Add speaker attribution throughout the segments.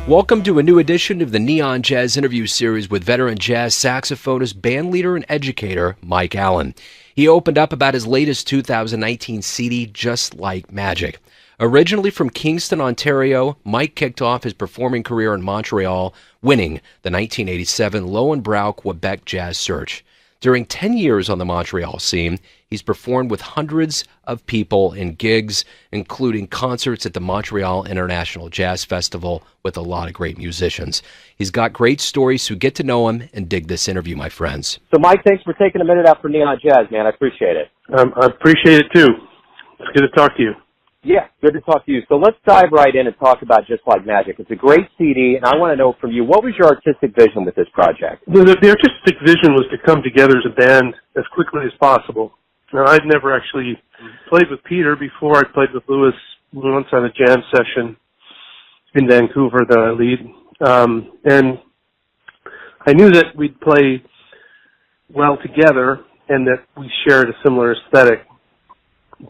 Speaker 1: Welcome to a new edition of the Neon Jazz interview series with veteran jazz saxophonist, bandleader, and educator Mike Allen. He opened up about his latest 2019 CD, Just Like Magic. Originally from Kingston, Ontario, Mike kicked off his performing career in Montreal, winning the 1987 Lowenbrau Quebec Jazz Search. During 10 years on the Montreal scene, he's performed with hundreds of people in gigs, including concerts at the Montreal International Jazz Festival with a lot of great musicians. He's got great stories, so get to know him and dig this interview, my friends.
Speaker 2: So, Mike, thanks for taking a minute out for Neon Jazz, man. I appreciate it.
Speaker 3: I appreciate it, too. It's good to talk to you.
Speaker 2: Yeah, good to talk to you. So let's dive right in and talk about Just Like Magic. It's a great CD, and I want to know from you, what was your artistic vision with this project?
Speaker 3: The artistic vision was to come together as a band as quickly as possible. Now, I'd never actually played with Peter before. I'd played with Lewis once on a jam session in Vancouver that I lead. And I knew that we'd play well together and that we shared a similar aesthetic.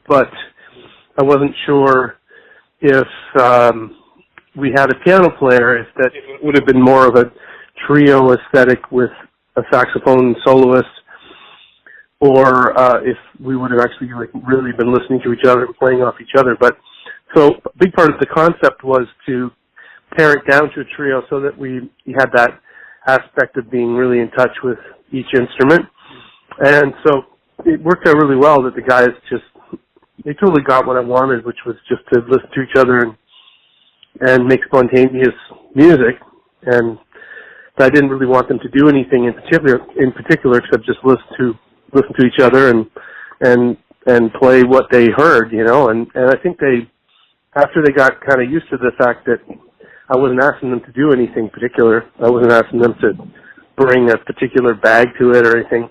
Speaker 3: But I wasn't sure if we had a piano player, if that would have been more of a trio aesthetic with a saxophone soloist, or if we would have actually really been listening to each other and playing off each other. But so a big part of the concept was to pare it down to a trio so that we had that aspect of being really in touch with each instrument. And so it worked out really well that the guys they totally got what I wanted, which was just to listen to each other and make spontaneous music. And I didn't really want them to do anything in particular except just listen to each other and play what they heard, you know. And I think after they got kind of used to the fact that I wasn't asking them to do anything particular, I wasn't asking them to bring a particular bag to it or anything,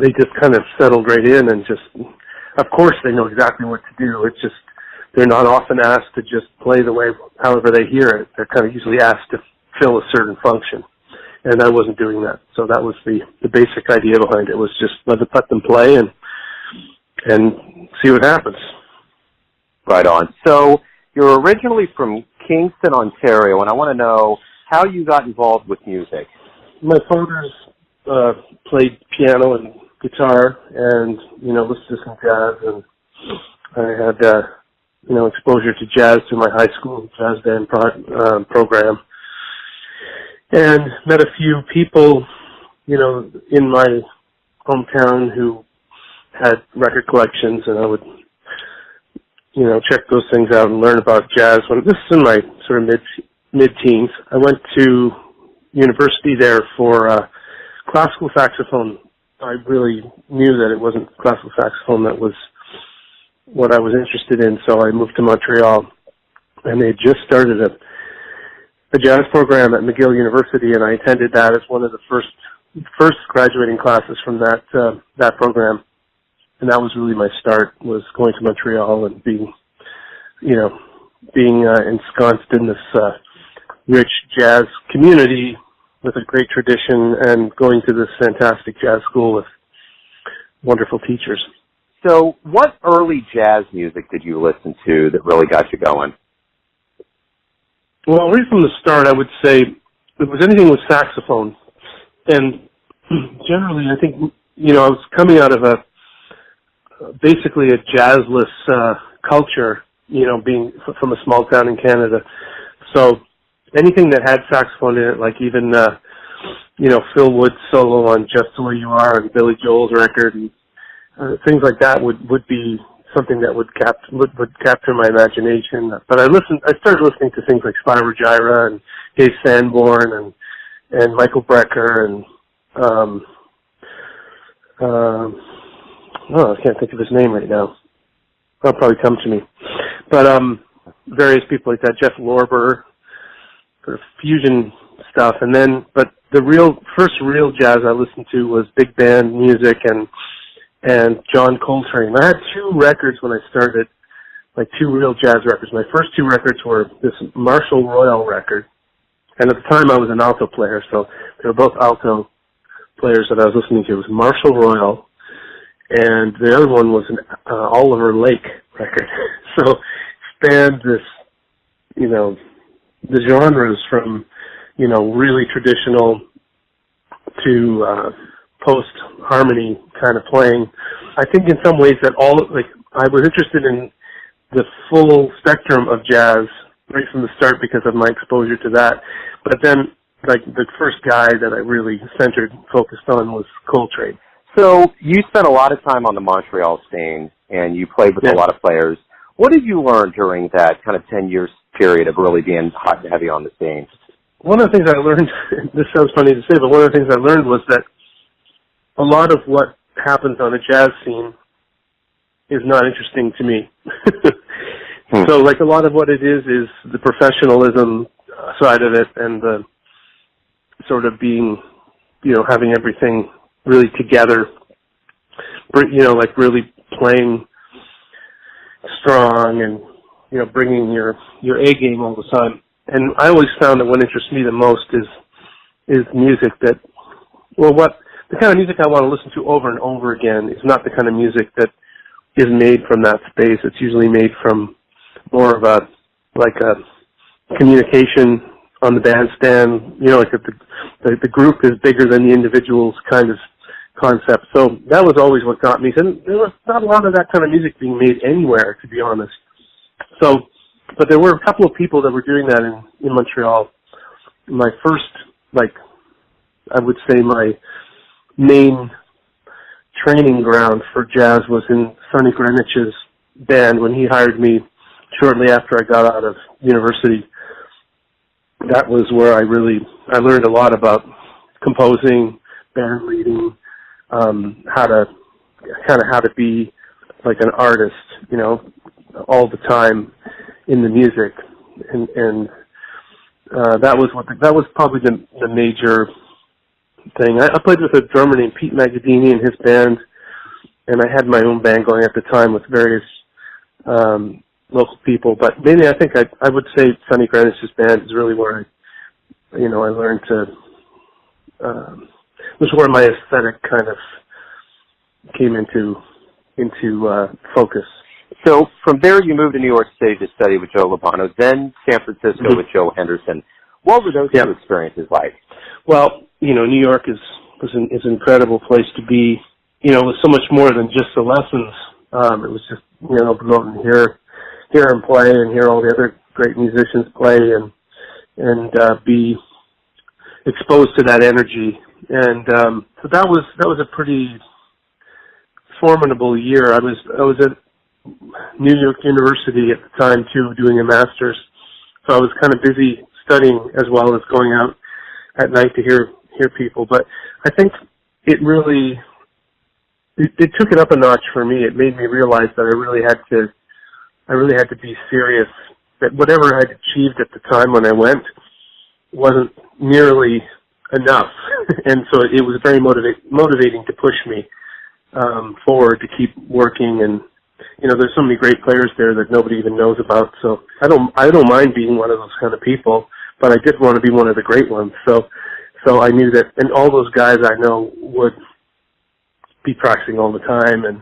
Speaker 3: they just kind of settled right in and just, of course they know exactly what to do. It's just, they're not often asked to just play however they hear it. They're kind of usually asked to fill a certain function. And I wasn't doing that. So that was the basic idea behind it, was just let them play and see what happens.
Speaker 2: Right on. So you're originally from Kingston, Ontario, and I want to know how you got involved with music.
Speaker 3: My father's played piano and guitar and, listened to some jazz, and I had, exposure to jazz through my high school jazz band program. And met a few people, in my hometown who had record collections, and I would, check those things out and learn about jazz. This is in my sort of mid-teens. I went to university there for classical saxophone. I really knew that it wasn't classical saxophone that was what I was interested in, so I moved to Montreal, and they had just started a jazz program at McGill University, and I attended that as one of the first graduating classes from that program. And that was really my start, was going to Montreal and being ensconced in this rich jazz community with a great tradition and going to this fantastic jazz school with wonderful teachers.
Speaker 2: So what early jazz music did you listen to that really got you going?
Speaker 3: Well, right from the start, I would say it was anything with saxophone. And generally, I think, I was coming out of basically a jazzless culture, being from a small town in Canada. So anything that had saxophone in it, like even, Phil Wood's solo on Just the Way You Are and Billy Joel's record, and things like that would be something that would capture my imagination. But I started listening to things like Spyro Gyra and Dave Sanborn and Michael Brecker and I can't think of his name right now. That'll probably come to me. But various people like that, Jeff Lorber, sort of fusion stuff. But the first real jazz I listened to was big band music and John Coltrane. I had two records when I started, like two real jazz records. My first two records were this Marshall Royal record, and at the time I was an alto player, so they were both alto players that I was listening to. It was Marshall Royal, and the other one was an Oliver Lake record. So spanned this, the genres from, really traditional to post-harmony kind of playing. I think in some ways that I was interested in the full spectrum of jazz right from the start because of my exposure to that. But then, the first guy that I really focused on was Coltrane.
Speaker 2: So you spent a lot of time on the Montreal scene, and you played with a lot of players. What did you learn during that kind of 10 years period of really being hot and heavy on the scene?
Speaker 3: One of the things I learned, this sounds funny to say, but one of the things I learned was that a lot of what happens on a jazz scene is not interesting to me. So, a lot of what it is the professionalism side of it and the sort of being, having everything really together, really playing strong and, bringing your A game all the time. And I always found that what interests me the most is music that, the kind of music I want to listen to over and over again is not the kind of music that is made from that space. It's usually made from more of a communication on the bandstand, the group is bigger than the individuals kind of concept. So that was always what got me. And there was not a lot of that kind of music being made anywhere, to be honest. So, but there were a couple of people that were doing that in Montreal. My first, I would say my main training ground for jazz was in Sonny Greenwich's band when he hired me shortly after I got out of university. That was where I learned a lot about composing, band leading, how to be like an artist, all the time in the music, and that was probably the major thing. I played with a drummer named Pete Magadini and his band, and I had my own band going at the time with various local people. But mainly, I think I would say Sonny Greenwich's band is really where I learned to. Was where my aesthetic kind of came into focus.
Speaker 2: So from there, you moved to New York City to study with Joe Labano, then San Francisco with Joe Henderson. What were those two experiences like?
Speaker 3: Well, New York is an incredible place to be. It was so much more than just the lessons. It was just, go out and hear him play and hear all the other great musicians play and be exposed to that energy. And so that was a pretty formidable year. I was at New York University at the time too, doing a master's. So I was kind of busy studying as well as going out at night to hear people. But I think it really took it up a notch for me. It made me realize that I really had to be serious. That whatever I'd achieved at the time when I went wasn't nearly enough, and so it was very motivating to push me forward to keep working. And there's so many great players there that nobody even knows about. So I don't mind being one of those kind of people, but I did want to be one of the great ones. So I knew that, and all those guys I know would be practicing all the time and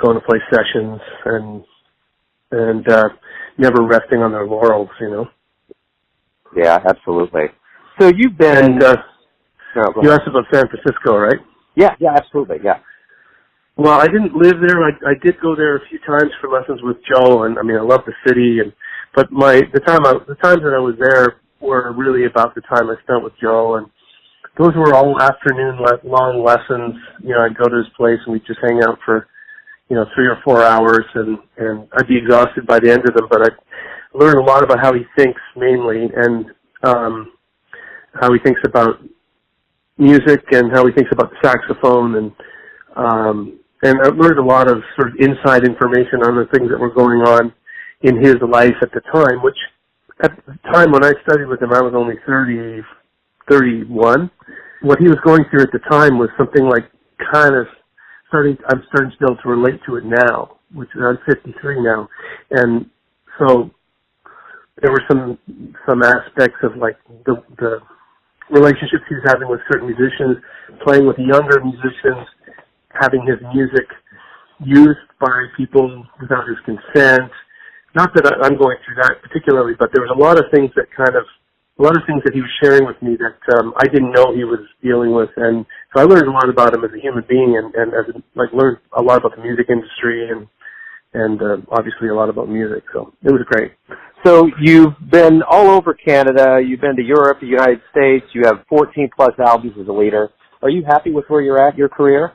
Speaker 3: going to play sessions and never resting on their laurels,
Speaker 2: Yeah, absolutely. So you've been...
Speaker 3: you asked about San Francisco, right?
Speaker 2: Yeah, absolutely, yeah.
Speaker 3: Well, I didn't live there. I did go there a few times for lessons with Joe, and I love the city. But the times that I was there were really about the time I spent with Joe, and those were all afternoon long lessons. I'd go to his place and we'd just hang out for 3 or 4 hours, and I'd be exhausted by the end of them. But I learned a lot about how he thinks mainly, and how he thinks about music and how he thinks about the saxophone, and I learned a lot of sort of inside information on the things that were going on in his life at the time, which at the time when I studied with him, I was only 31. What he was going through at the time was something like I'm starting to be able to relate to it now, which I'm 53 now. And so there were some aspects of like the relationships he was having with certain musicians, playing with younger musicians, having his music used by people without his consent. Not that I'm going through that particularly, but there was a lot of things that kind of a lot of things that he was sharing with me that I didn't know he was dealing with, and so I learned a lot about him as a human being, and learned a lot about the music industry, and obviously a lot about music. So it was great.
Speaker 2: So you've been all over Canada. You've been to Europe, the United States. You have 14 plus albums as a leader. Are you happy with where you're at in your career?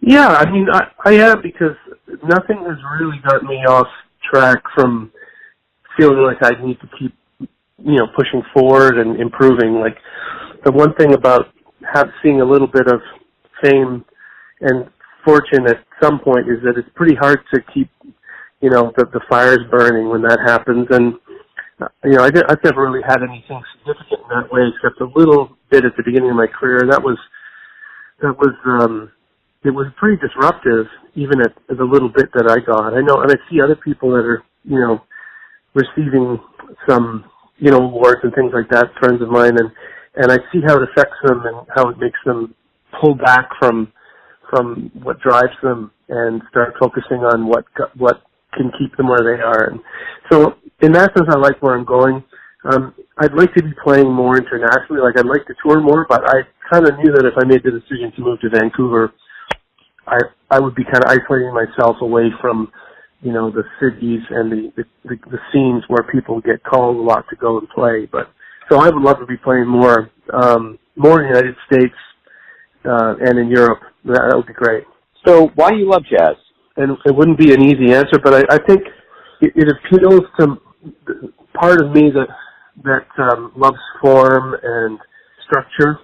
Speaker 3: Yeah, I mean, I am, because nothing has really gotten me off track from feeling like I need to keep, pushing forward and improving. Like, the one thing about seeing a little bit of fame and fortune at some point is that it's pretty hard to keep, the fires burning when that happens. And, I've never really had anything significant in that way, except a little bit at the beginning of my career. And it was pretty disruptive, even at the little bit that I got. I know, and I see other people that are, receiving some, awards and things like that, friends of mine, and I see how it affects them and how it makes them pull back from what drives them and start focusing on what can keep them where they are. And so, in that sense, I like where I'm going. I'd like to be playing more internationally. Like, I'd like to tour more, but I kind of knew that if I made the decision to move to Vancouver, I would be kind of isolating myself away from, the cities and the scenes where people get called a lot to go and play. But so I would love to be playing more in the United States and in Europe. That would be great.
Speaker 2: So why do you love jazz?
Speaker 3: And it wouldn't be an easy answer, but I think it appeals to part of me that loves form and structure,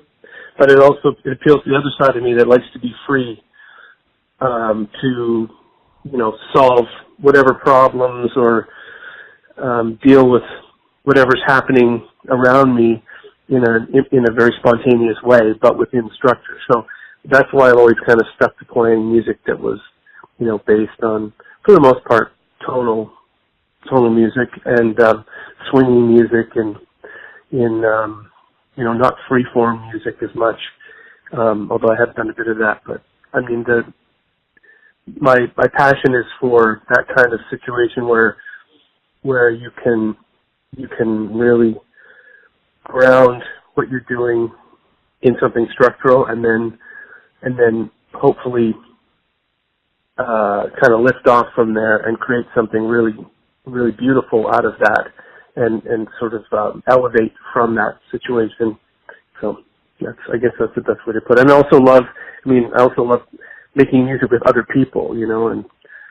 Speaker 3: but it appeals to the other side of me that likes to be free to solve whatever problems or deal with whatever's happening around me in a very spontaneous way, but within structure. So that's why I've always kind of stuck to playing music that was, based on, for the most part, tonal music and swinging music and not free form music as much. Although I have done a bit of that, but I mean my passion is for that kind of situation where you can really ground what you're doing in something structural and then hopefully kind of lift off from there and create something really, really beautiful out of that and sort of elevate from that situation. So I guess that's the best way to put it. And I also love making music with other people, and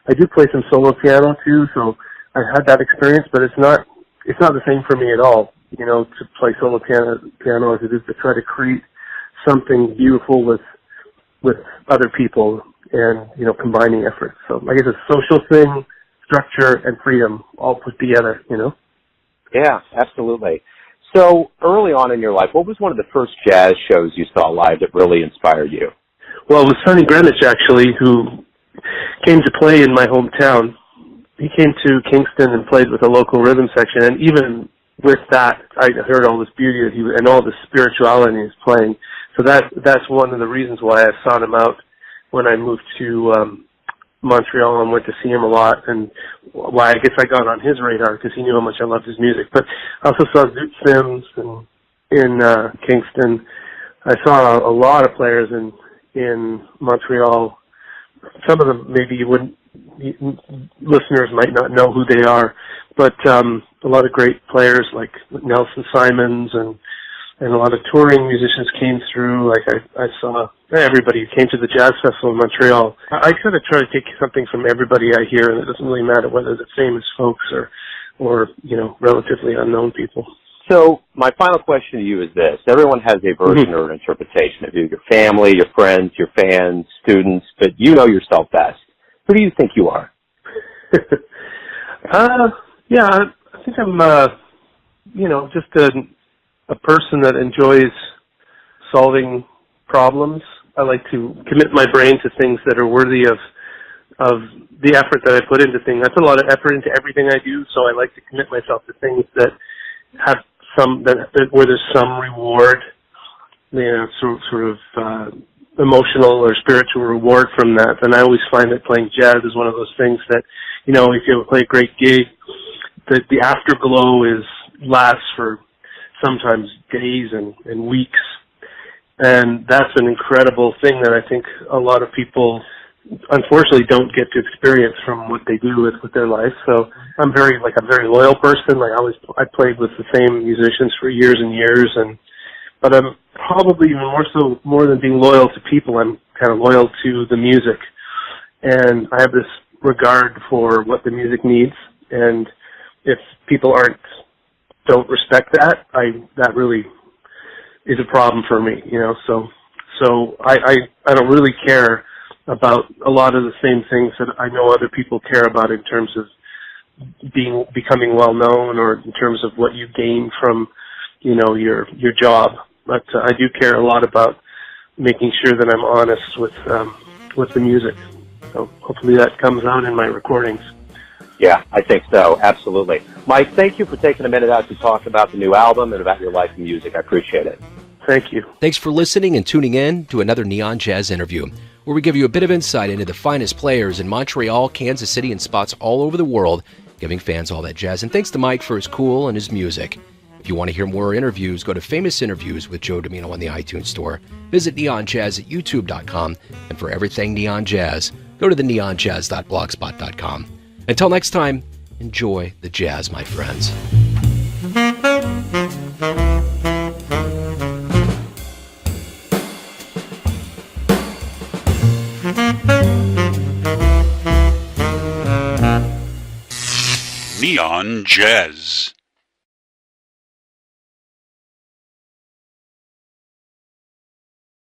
Speaker 3: I do play some solo piano too, so I had that experience, but it's not the same for me at all, to play solo piano as it is to try to create something beautiful with other people and, combining efforts. So I guess it's a social thing, structure, and freedom all put together,
Speaker 2: Yeah, absolutely. So early on in your life, what was one of the first jazz shows you saw live that really inspired you?
Speaker 3: Well, it was Sonny Greenwich, actually, who came to play in my hometown. He came to Kingston and played with a local rhythm section, and even with that, I heard all this beauty that and all the spirituality he was playing. So that's one of the reasons why I sought him out when I moved to Montreal and went to see him a lot, and why I guess I got on his radar, because he knew how much I loved his music. But I also saw Zoot Sims in Kingston. I saw a lot of players in Montreal. Some of them maybe listeners might not know who they are, but a lot of great players like Nelson Simons and a lot of touring musicians came through. Like I saw everybody who came to the Jazz Festival in Montreal. I kind of try to take something from everybody I hear, and it doesn't really matter whether they're famous folks or relatively unknown people.
Speaker 2: So my final question to you is this. Everyone has a version or an interpretation of you, your family, your friends, your fans, students, but you know yourself best. Who do you think you are?
Speaker 3: Yeah, I think I'm, just a person that enjoys solving problems. I like to commit my brain to things that are worthy of the effort that I put into things. I put a lot of effort into everything I do, so I like to commit myself to things that have where there's some reward, sort of emotional or spiritual reward from that. And I always find that playing jazz is one of those things that, if you play a great gig, the afterglow lasts for sometimes days and weeks. And that's an incredible thing that I think a lot of people unfortunately don't get to experience from what they do with their life. So I'm a very loyal person. I played with the same musicians for years and years, but I'm probably even more than being loyal to people, I'm kind of loyal to the music. And I have this regard for what the music needs, and if people don't respect that, that really is a problem for me, So I don't really care about a lot of the same things that I know other people care about in terms of becoming well known, or in terms of what you gain from, your job. But I do care a lot about making sure that I'm honest with the music. So hopefully that comes out in my recordings.
Speaker 2: Yeah, I think so. Absolutely. Mike, thank you for taking a minute out to talk about the new album and about your life in music. I appreciate it.
Speaker 3: Thank you.
Speaker 1: Thanks for listening and tuning in to another Neon Jazz interview, where we give you a bit of insight into the finest players in Montreal, Kansas City, and spots all over the world, giving fans all that jazz. And thanks to Mike for his cool and his music. If you want to hear more interviews, go to Famous Interviews with Joe Domino on the iTunes Store. Visit neonjazz at youtube.com. And for everything Neon Jazz, go to the neonjazz.blogspot.com. Until next time, enjoy the jazz, my friends.
Speaker 4: Neon Jazz.